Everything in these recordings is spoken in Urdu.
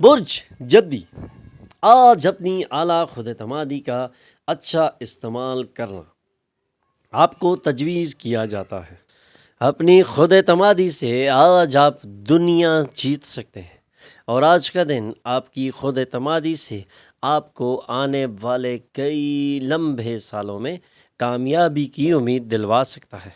برج جدی، آج اپنی اعلیٰ خود اعتمادی کا اچھا استعمال کرنا آپ کو تجویز کیا جاتا ہے۔ اپنی خود اعتمادی سے آج آپ دنیا جیت سکتے ہیں، اور آج کا دن آپ کی خود اعتمادی سے آپ کو آنے والے کئی لمبے سالوں میں کامیابی کی امید دلوا سکتا ہے۔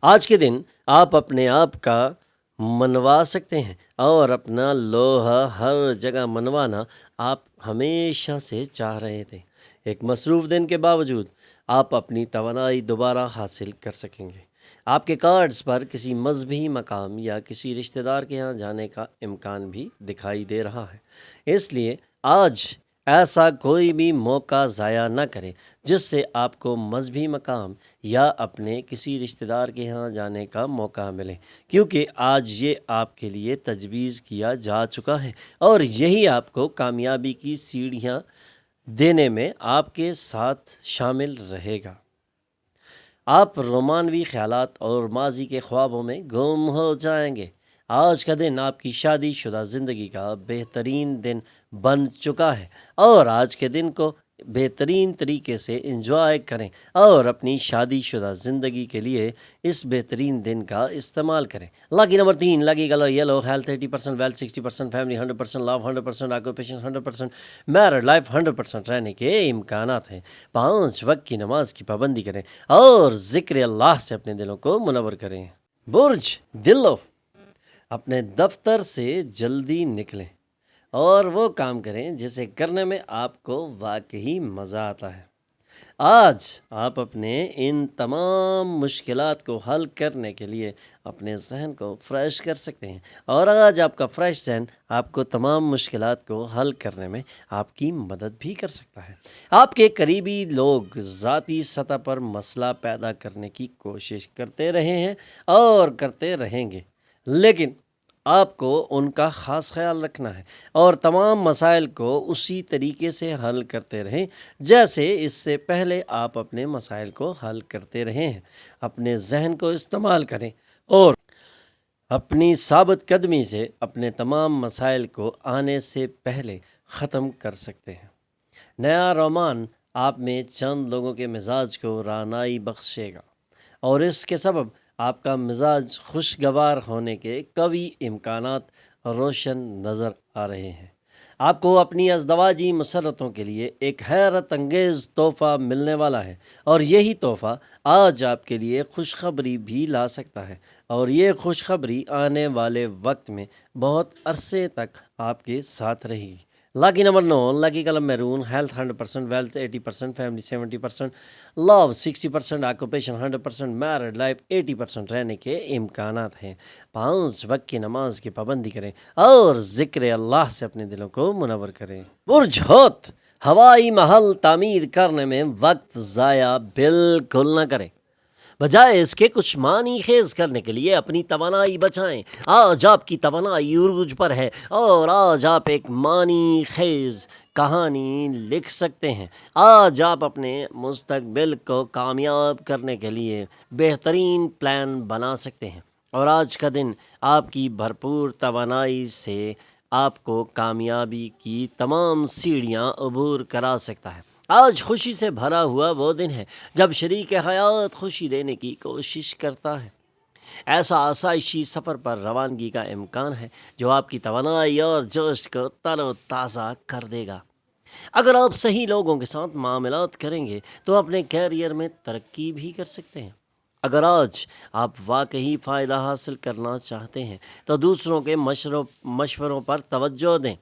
آج کے دن آپ اپنے آپ کا منوا سکتے ہیں، اور اپنا لوہا ہر جگہ منوانا آپ ہمیشہ سے چاہ رہے تھے۔ ایک مصروف دن کے باوجود آپ اپنی توانائی دوبارہ حاصل کر سکیں گے۔ آپ کے کارڈز پر کسی مذہبی مقام یا کسی رشتہ دار کے ہاں جانے کا امکان بھی دکھائی دے رہا ہے، اس لیے آج ایسا کوئی بھی موقع ضائع نہ کریں جس سے آپ کو مذہبی مقام یا اپنے کسی رشتہ دار کے ہاں جانے کا موقع ملے، کیونکہ آج یہ آپ کے لیے تجویز کیا جا چکا ہے، اور یہی آپ کو کامیابی کی سیڑھیاں دینے میں آپ کے ساتھ شامل رہے گا۔ آپ رومانوی خیالات اور ماضی کے خوابوں میں گم ہو جائیں گے۔ آج کا دن آپ کی شادی شدہ زندگی کا بہترین دن بن چکا ہے، اور آج کے دن کو بہترین طریقے سے انجوائے کریں اور اپنی شادی شدہ زندگی کے لیے اس بہترین دن کا استعمال کریں۔ Lucky number 3، lucky colour yellow, health 80%، wealth 60%، family 100%، love 100%، occupation 100%، married life 100% رہنے کے امکانات ہیں۔ 5 وقت کی نماز کی پابندی کریں اور ذکر اللہ سے اپنے دلوں کو منور کریں۔ برج دلو، اپنے دفتر سے جلدی نکلیں اور وہ کام کریں جسے کرنے میں آپ کو واقعی مزہ آتا ہے۔ آج آپ اپنے ان تمام مشکلات کو حل کرنے کے لیے اپنے ذہن کو فریش کر سکتے ہیں، اور آج آپ کا فریش ذہن آپ کو تمام مشکلات کو حل کرنے میں آپ کی مدد بھی کر سکتا ہے۔ آپ کے قریبی لوگ ذاتی سطح پر مسئلہ پیدا کرنے کی کوشش کرتے رہے ہیں اور کرتے رہیں گے، لیکن آپ کو ان کا خاص خیال رکھنا ہے اور تمام مسائل کو اسی طریقے سے حل کرتے رہیں جیسے اس سے پہلے آپ اپنے مسائل کو حل کرتے رہے ہیں۔ اپنے ذہن کو استعمال کریں اور اپنی ثابت قدمی سے اپنے تمام مسائل کو آنے سے پہلے ختم کر سکتے ہیں۔ نیا رومان آپ میں چند لوگوں کے مزاج کو رعنائی بخشے گا، اور اس کے سبب آپ کا مزاج خوشگوار ہونے کے قوی امکانات روشن نظر آ رہے ہیں۔ آپ کو اپنی ازدواجی مسرتوں کے لیے ایک حیرت انگیز تحفہ ملنے والا ہے، اور یہی تحفہ آج آپ کے لیے خوشخبری بھی لا سکتا ہے، اور یہ خوشخبری آنے والے وقت میں بہت عرصے تک آپ کے ساتھ رہے گی۔ Lucky number 9، lucky colour maroon, health 100%، wealth 80%، family 70%، love 60%، occupation 100%، married life 80% رہنے کے امکانات ہیں۔ 5 وقت کی نماز کی پابندی کریں اور ذکر اللہ سے اپنے دلوں کو منور کریں۔ برج حوت، ہوائی محل تعمیر کرنے میں وقت ضائع بالکل نہ کریں، بجائے اس کے کچھ معنی خیز کرنے کے لیے اپنی توانائی بچائیں۔ آج آپ کی توانائی عروج پر ہے، اور آج آپ ایک معنی خیز کہانی لکھ سکتے ہیں۔ آج آپ اپنے مستقبل کو کامیاب کرنے کے لیے بہترین پلان بنا سکتے ہیں، اور آج کا دن آپ کی بھرپور توانائی سے آپ کو کامیابی کی تمام سیڑھیاں عبور کرا سکتا ہے۔ آج خوشی سے بھرا ہوا وہ دن ہے جب شریک حیات خوشی دینے کی کوشش کرتا ہے۔ ایسا آسائشی سفر پر روانگی کا امکان ہے جو آپ کی توانائی اور جوش کو تر و تازہ کر دے گا۔ اگر آپ صحیح لوگوں کے ساتھ معاملات کریں گے تو اپنے کیریئر میں ترقی بھی کر سکتے ہیں۔ اگر آج آپ واقعی فائدہ حاصل کرنا چاہتے ہیں تو دوسروں کے مشوروں پر توجہ دیں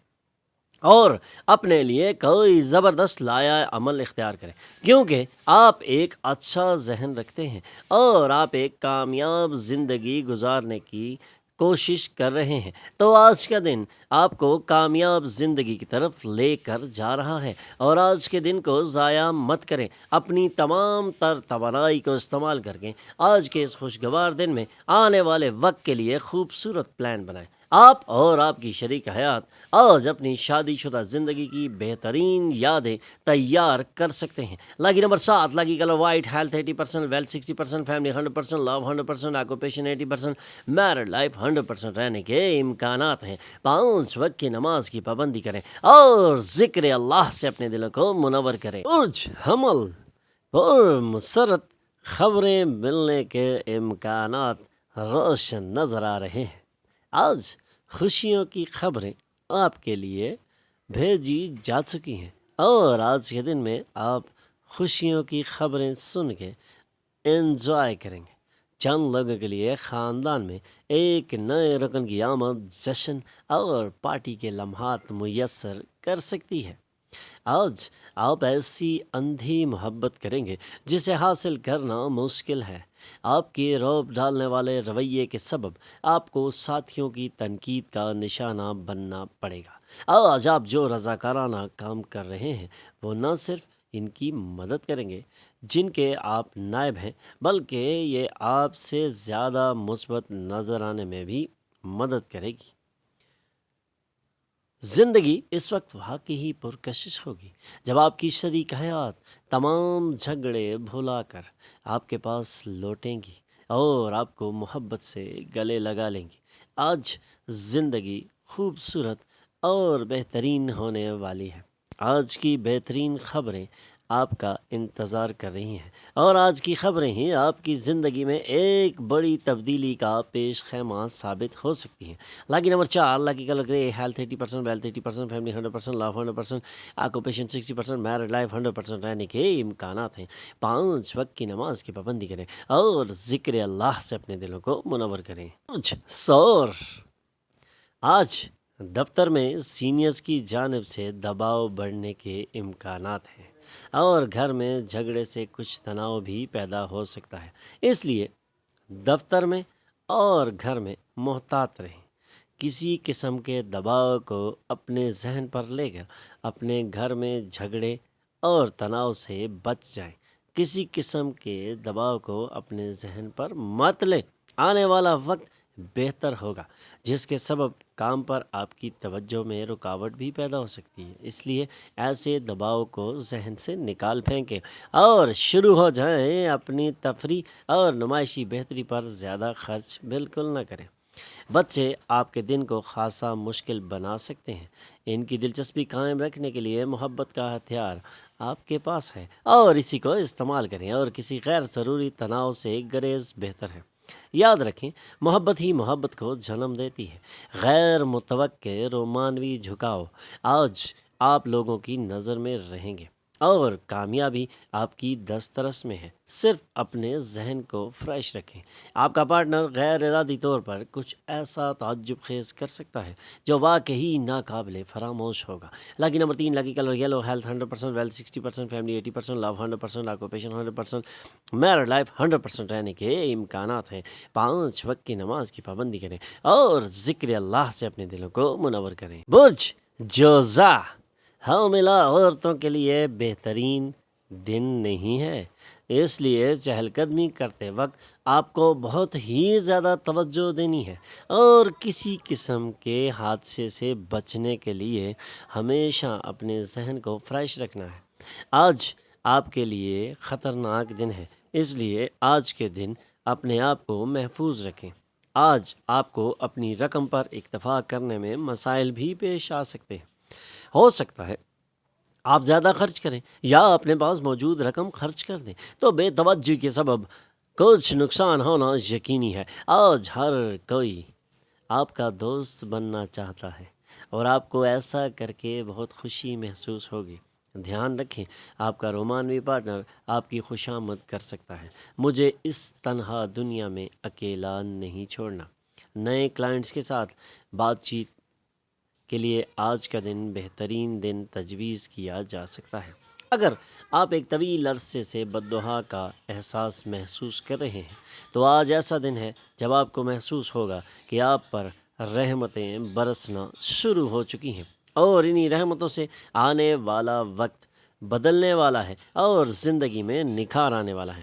اور اپنے لیے کوئی زبردست لایا عمل اختیار کریں، کیونکہ آپ ایک اچھا ذہن رکھتے ہیں اور آپ ایک کامیاب زندگی گزارنے کی کوشش کر رہے ہیں۔ تو آج کا دن آپ کو کامیاب زندگی کی طرف لے کر جا رہا ہے، اور آج کے دن کو ضائع مت کریں۔ اپنی تمام تر توانائی کو استعمال کر کے آج کے اس خوشگوار دن میں آنے والے وقت کے لیے خوبصورت پلان بنائیں۔ آپ اور آپ کی شریک حیات آج اپنی شادی شدہ زندگی کی بہترین یادیں تیار کر سکتے ہیں۔ Lucky number 7، lucky colour white, health 80%، wealth 60%، family 100%، love 100%، occupation 80%، married life 100% رہنے کے امکانات ہیں۔ 5 وقت کی نماز کی پابندی کریں اور ذکر اللہ سے اپنے دلوں کو منور کریں۔ برج حمل اور مسرت خبریں ملنے کے امکانات روشن نظر آ رہے ہیں۔ آج خوشیوں کی خبریں آپ کے لیے بھیجی جا چکی ہیں اور آج کے دن میں آپ خوشیوں کی خبریں سن کے انجوائے کریں گے۔ چند لوگوں کے لیے خاندان میں ایک نئے رکن کی آمد جشن اور پارٹی کے لمحات میسر کر سکتی ہے۔ آج آپ ایسی اندھی محبت کریں گے جسے حاصل کرنا مشکل ہے۔ آپ کے رعب ڈالنے والے رویے کے سبب آپ کو ساتھیوں کی تنقید کا نشانہ بننا پڑے گا۔ آج آپ جو رضاکارانہ کام کر رہے ہیں وہ نہ صرف ان کی مدد کریں گے جن کے آپ نائب ہیں، بلکہ یہ آپ سے زیادہ مثبت نظر آنے میں بھی مدد کرے گی۔ زندگی اس وقت واقعی پرکشش ہوگی جب آپ کی شریک حیات تمام جھگڑے بھلا کر آپ کے پاس لوٹیں گی اور آپ کو محبت سے گلے لگا لیں گی۔ آج زندگی خوبصورت اور بہترین ہونے والی ہے۔ آج کی بہترین خبریں آپ کا انتظار کر رہی ہیں اور آج کی خبریں ہی آپ کی زندگی میں ایک بڑی تبدیلی کا پیش خیمہ ثابت ہو سکتی ہیں۔ لاکی نمبر 4، لاکی کلر گرے، health 80%، wealth 80%، family 100%، love 100%، occupation 60%، married life 100% رہنے کے امکانات ہیں۔ 5 وقت کی نماز کی پابندی کریں اور ذکر اللہ سے اپنے دلوں کو منور کریں۔ سور آج دفتر میں سینئرز کی جانب سے دباؤ بڑھنے کے امکانات ہیں اور گھر میں جھگڑے سے کچھ تناؤ بھی پیدا ہو سکتا ہے، اس لیے دفتر میں اور گھر میں محتاط رہیں۔ کسی قسم کے دباؤ کو اپنے ذہن پر لے کر اپنے گھر میں جھگڑے اور تناؤ سے بچ جائیں۔ کسی قسم کے دباؤ کو اپنے ذہن پر مت لیں۔ آنے والا وقت بہتر ہوگا جس کے سبب کام پر آپ کی توجہ میں رکاوٹ بھی پیدا ہو سکتی ہے، اس لیے ایسے دباؤ کو ذہن سے نکال پھینکیں اور شروع ہو جائیں۔ اپنی تفریح اور نمائشی بہتری پر زیادہ خرچ بالکل نہ کریں۔ بچے آپ کے دن کو خاصا مشکل بنا سکتے ہیں۔ ان کی دلچسپی قائم رکھنے کے لیے محبت کا ہتھیار آپ کے پاس ہے اور اسی کو استعمال کریں اور کسی غیر ضروری تناؤ سے گریز بہتر ہے۔ یاد رکھیں، محبت ہی محبت کو جنم دیتی ہے۔ غیر متوقع رومانوی جھکاؤ آج آپ لوگوں کی نظر میں رہیں گے اور کامیابی آپ کی دسترس میں ہے۔ صرف اپنے ذہن کو فریش رکھیں۔ آپ کا پارٹنر غیر ارادی طور پر کچھ ایسا تعجب خیز کر سکتا ہے جو واقعی ناقابل فراموش ہوگا۔ Lucky number 3، lucky colour yellow, health 100%، wealth 60%، family 80%، love 100%، occupation 100%، married life 100% رہنے کے امکانات ہیں۔ 5 وقت کی نماز کی پابندی کریں اور ذکر اللہ سے اپنے دلوں کو منور کریں۔ برج جوزا حاملہ عورتوں کے لیے بہترین دن نہیں ہے، اس لیے چہل قدمی کرتے وقت آپ کو بہت ہی زیادہ توجہ دینی ہے اور کسی قسم کے حادثے سے بچنے کے لیے ہمیشہ اپنے ذہن کو فریش رکھنا ہے۔ آج آپ کے لیے خطرناک دن ہے، اس لیے آج کے دن اپنے آپ کو محفوظ رکھیں۔ آج آپ کو اپنی رقم پر اکتفا کرنے میں مسائل بھی پیش آ سکتے ہیں۔ ہو سکتا ہے آپ زیادہ خرچ کریں یا اپنے پاس موجود رقم خرچ کر دیں تو بے توجہی کے سبب کچھ نقصان ہونا یقینی ہے۔ آج ہر کوئی آپ کا دوست بننا چاہتا ہے اور آپ کو ایسا کر کے بہت خوشی محسوس ہوگی۔ دھیان رکھیں، آپ کا رومانوی پارٹنر آپ کی خوشامد کر سکتا ہے۔ مجھے اس تنہا دنیا میں اکیلا نہیں چھوڑنا۔ نئے کلائنٹس کے ساتھ بات چیت کے لیے آج کا دن بہترین دن تجویز کیا جا سکتا ہے۔ اگر آپ ایک طویل عرصے سے بددعا کا احساس محسوس کر رہے ہیں تو آج ایسا دن ہے جب آپ کو محسوس ہوگا کہ آپ پر رحمتیں برسنا شروع ہو چکی ہیں اور انہی رحمتوں سے آنے والا وقت بدلنے والا ہے اور زندگی میں نکھار آنے والا ہے۔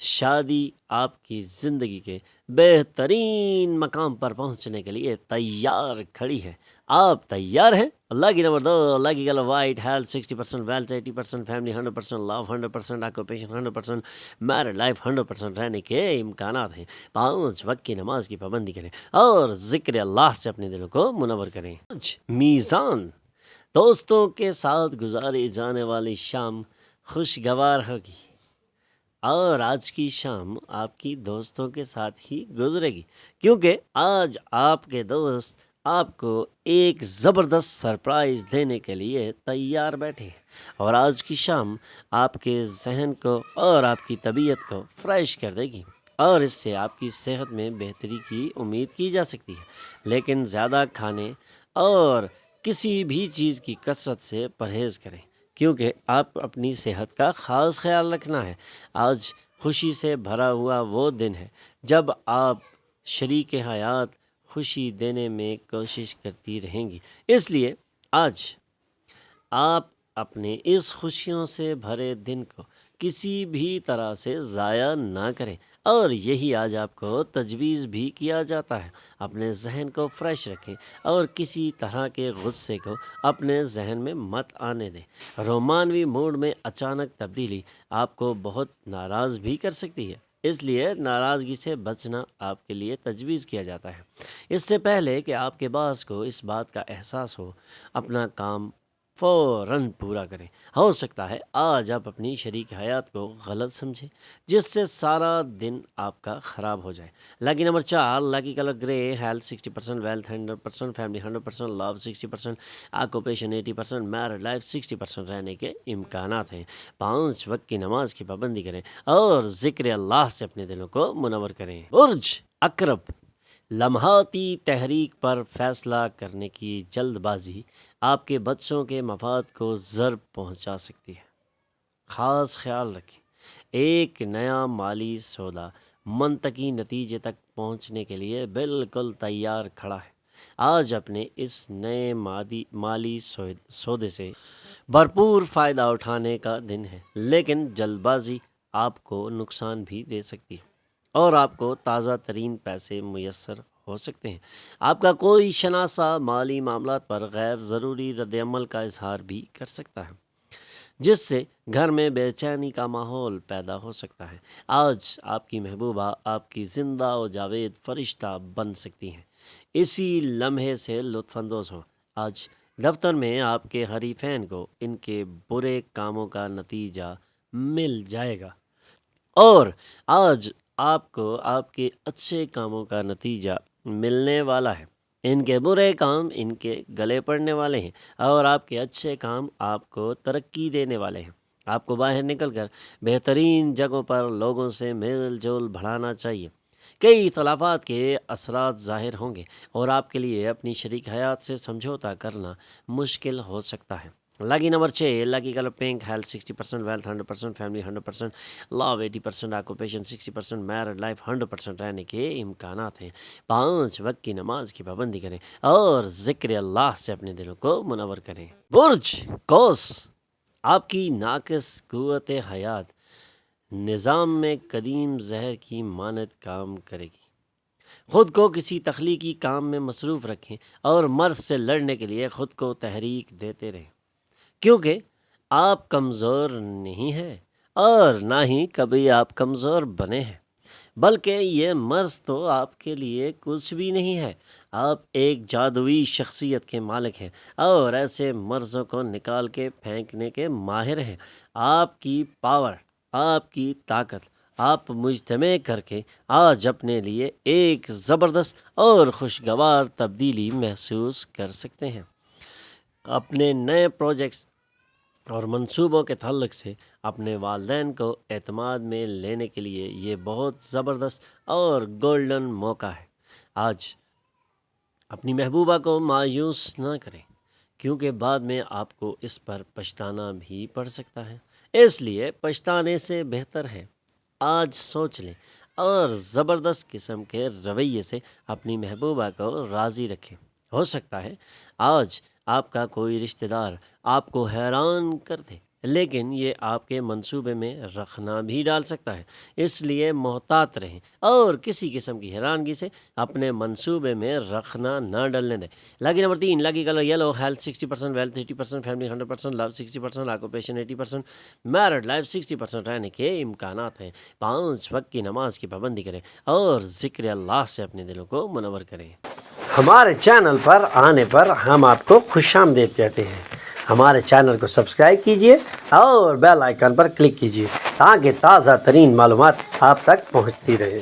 شادی آپ کی زندگی کے بہترین مقام پر پہنچنے کے لیے تیار کھڑی ہے۔ آپ تیار ہیں؟ اللہ کی نمبر 2، اللہ کی colour white, health 60%، wealth 80%، family 100%، love 100%، occupation 100%، married life 100% رہنے کے امکانات ہیں۔ 5 وقت کی نماز کی پابندی کریں اور ذکر اللہ سے اپنے دلوں کو منور کریں۔ میزان، دوستوں کے ساتھ گزاری جانے والی شام خوشگوار ہوگی، اور آج کی شام آپ کی دوستوں کے ساتھ ہی گزرے گی، کیونکہ آج آپ کے دوست آپ کو ایک زبردست سرپرائز دینے کے لیے تیار بیٹھے ہیں، اور آج کی شام آپ کے ذہن کو اور آپ کی طبیعت کو فریش کر دے گی، اور اس سے آپ کی صحت میں بہتری کی امید کی جا سکتی ہے۔ لیکن زیادہ کھانے اور کسی بھی چیز کی کثرت سے پرہیز کریں، کیونکہ آپ اپنی صحت کا خاص خیال رکھنا ہے۔ آج خوشی سے بھرا ہوا وہ دن ہے جب آپ شریک حیات خوشی دینے میں کوشش کرتی رہیں گی، اس لیے آج آپ اپنے اس خوشیوں سے بھرے دن کو کسی بھی طرح سے ضائع نہ کریں، اور یہی آج آپ کو تجویز بھی کیا جاتا ہے۔ اپنے ذہن کو فریش رکھیں اور کسی طرح کے غصے کو اپنے ذہن میں مت آنے دیں۔ رومانوی موڈ میں اچانک تبدیلی آپ کو بہت ناراض بھی کر سکتی ہے، اس لیے ناراضگی سے بچنا آپ کے لیے تجویز کیا جاتا ہے۔ اس سے پہلے کہ آپ کے باس کو اس بات کا احساس ہو، اپنا کام فوراً پورا کریں۔ ہو سکتا ہے آج آپ اپنی شریک حیات کو غلط سمجھیں، جس سے سارا دن آپ کا خراب ہو جائے۔ لکی نمبر 4، لکی کلر گرے، health 60%، wealth 100%، family 100%، love 60%، occupation 80%، married life 60% رہنے کے امکانات ہیں۔ 5 وقت کی نماز کی پابندی کریں اور ذکر اللہ سے اپنے دلوں کو منور کریں۔ برج عقرب، لمحاتی تحریک پر فیصلہ کرنے کی جلد بازی آپ کے بچوں کے مفاد کو ضرر پہنچا سکتی ہے۔ خاص خیال رکھیں، ایک نیا مالی سودا منطقی نتیجے تک پہنچنے کے لیے بالکل تیار کھڑا ہے۔ آج اپنے اس نئے مالی سودے سے بھرپور فائدہ اٹھانے کا دن ہے، لیکن جلد بازی آپ کو نقصان بھی دے سکتی ہے، اور آپ کو تازہ ترین پیسے میسر ہو سکتے ہیں۔ آپ کا کوئی شناسا مالی معاملات پر غیر ضروری رد عمل کا اظہار بھی کر سکتا ہے، جس سے گھر میں بے چینی کا ماحول پیدا ہو سکتا ہے۔ آج آپ کی محبوبہ آپ کی زندہ و جاوید فرشتہ بن سکتی ہیں، اسی لمحے سے لطف اندوز ہوں۔ آج دفتر میں آپ کے حریفین کو ان کے برے کاموں کا نتیجہ مل جائے گا، اور آج آپ کو آپ کے اچھے کاموں کا نتیجہ ملنے والا ہے۔ ان کے برے کام ان کے گلے پڑنے والے ہیں، اور آپ کے اچھے کام آپ کو ترقی دینے والے ہیں۔ آپ کو باہر نکل کر بہترین جگہوں پر لوگوں سے میل جول بڑھانا چاہیے۔ کئی اختلافات کے اثرات ظاہر ہوں گے، اور آپ کے لیے اپنی شریک حیات سے سمجھوتا کرنا مشکل ہو سکتا ہے۔ Lucky number 6، lucky colour pink, health 60%، wealth 100%، family 100%، love 80%، occupation 60%، married life 100% رہنے کے امکانات ہیں۔ 5 وقت کی نماز کی پابندی کریں اور ذکر اللہ سے اپنے دلوں کو منور کریں۔ برج قوس، آپ کی ناقص قوت حیات نظام میں قدیم زہر کی مانند کام کرے گی۔ خود کو کسی تخلیقی کام میں مصروف رکھیں اور مرض سے لڑنے کے لیے خود کو تحریک دیتے رہیں، کیونکہ آپ کمزور نہیں ہیں، اور نہ ہی کبھی آپ کمزور بنے ہیں، بلکہ یہ مرض تو آپ کے لیے کچھ بھی نہیں ہے۔ آپ ایک جادوئی شخصیت کے مالک ہیں، اور ایسے مرضوں کو نکال کے پھینکنے کے ماہر ہیں۔ آپ کی پاور، آپ کی طاقت آپ مجتمع کر کے آج اپنے لیے ایک زبردست اور خوشگوار تبدیلی محسوس کر سکتے ہیں۔ اپنے نئے پروجیکٹس اور منصوبوں کے تعلق سے اپنے والدین کو اعتماد میں لینے کے لیے یہ بہت زبردست اور گولڈن موقع ہے۔ آج اپنی محبوبہ کو مایوس نہ کریں، کیونکہ بعد میں آپ کو اس پر پچھتانا بھی پڑ سکتا ہے۔ اس لیے پچھتانے سے بہتر ہے آج سوچ لیں اور زبردست قسم کے رویے سے اپنی محبوبہ کو راضی رکھیں۔ ہو سکتا ہے آج آپ کا کوئی رشتہ دار آپ کو حیران کر دے، لیکن یہ آپ کے منصوبے میں رکھنا بھی ڈال سکتا ہے، اس لیے محتاط رہیں اور کسی قسم کی حیرانگی سے اپنے منصوبے میں رکھنا نہ ڈلنے دیں۔ Lucky number 3، lucky colour yellow, health 60%، wealth 80%، family 100%، love 60%، occupation 80%، married life 60% رہنے کے امکانات ہیں۔ 5 وقت کی نماز کی پابندی کریں اور ذکر اللہ سے اپنے دلوں کو منور کریں۔ ہمارے چینل پر آنے پر ہم آپ کو خوش آمدید کہتے ہیں۔ ہمارے چینل کو سبسکرائب کیجئے اور بیل آئیکن پر کلک کیجئے تاکہ تازہ ترین معلومات آپ تک پہنچتی رہے۔